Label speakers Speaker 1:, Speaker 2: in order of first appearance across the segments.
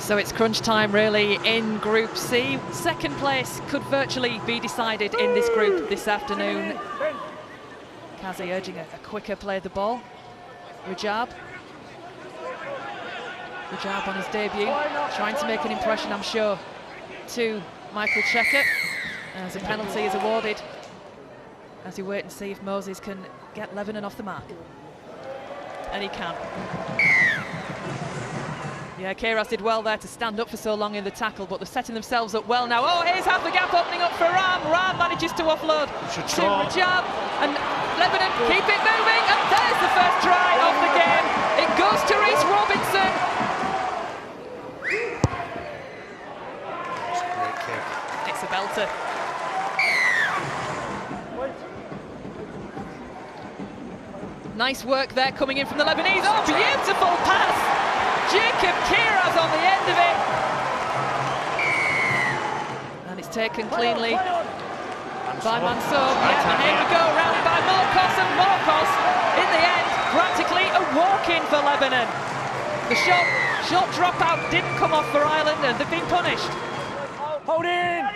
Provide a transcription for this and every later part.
Speaker 1: So it's crunch time really in Group C. Second place could virtually be decided in this group this afternoon. Kazi urging a quicker play of the ball. Rajab on his debut, trying to make an impression, I'm sure, to Michael Checker, as a penalty is awarded as you wait and see if Moses can get Lebanon off the mark. And he can. Yeah, Kairos did well there to stand up for so long in the tackle, but they're setting themselves up well now. Oh, here's half the gap opening up for Ram. Ram manages to offload to Rajab, and Lebanon keep it moving, and there's the first try of the game. It goes to Reece Robinson.
Speaker 2: It's a great kick.
Speaker 1: It's a belter. Nice work there coming in from the Lebanese. Oh, beautiful pass! Jacob Kairos on the end of it. And it's taken cleanly by Mansour. Yeah, and here we go, round by Morkos, and Morkos, in the end, practically a walk-in for Lebanon. The short dropout didn't come off for Ireland, and they've been punished.
Speaker 3: Hold in!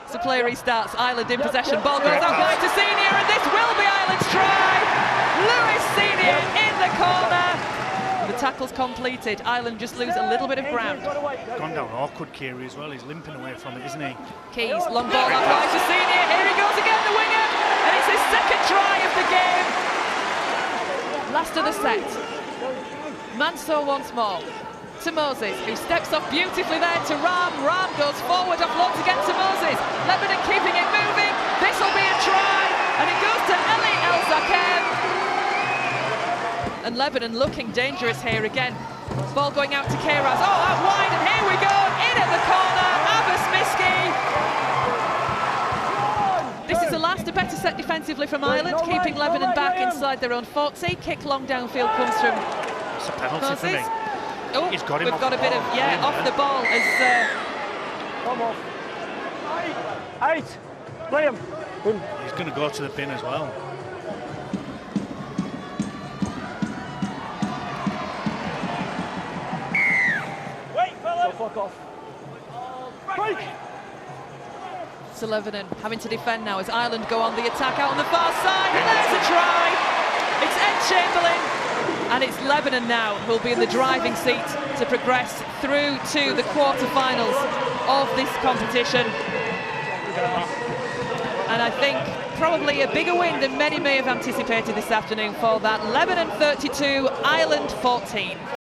Speaker 1: So play restarts, Ireland in possession, ball goes out wide to Senior, and this will be Ireland's try! Lewis Senior in the corner. The tackle's completed. Ireland just lose a little bit of ground.
Speaker 2: Gone down awkward, Kiri, as well. He's limping away from it, isn't he?
Speaker 1: Keys, long ball out wide to Senior. Here he goes again, the winger, and it's his second try of the game. Last of the set. Mansour once more to Moses, who steps up beautifully there to Ram. Ram goes forward, offloads again to Moses. Lebanon keeping it moving. This will be a try, and it goes to Eli El Zakem. And Lebanon looking dangerous here again. Ball going out to Kairos. Oh, out wide, and here we go. In at the corner, Abbas Miski. This is the last, a better set defensively from Ireland, keeping Lebanon back inside their own 40. Kick long downfield comes from
Speaker 2: It's a penalty for me.
Speaker 1: Oh,
Speaker 2: He's got him
Speaker 1: we've
Speaker 2: off
Speaker 1: got
Speaker 2: the
Speaker 1: a bit
Speaker 2: ball.
Speaker 1: of, yeah, off the ball as...
Speaker 3: Come off. 8. Liam.
Speaker 2: He's going to go to the bin as well.
Speaker 3: Wait, fellas. Fuck off. Break.
Speaker 1: So Lebanon having to defend now as Ireland go on the attack out on the far side, and there's a try! It's Ed Chamberlain, and it's Lebanon now who'll be in the driving seat to progress through to the quarter-finals of this competition. And I think probably a bigger win than many may have anticipated this afternoon for that. Lebanon 32, Ireland 14.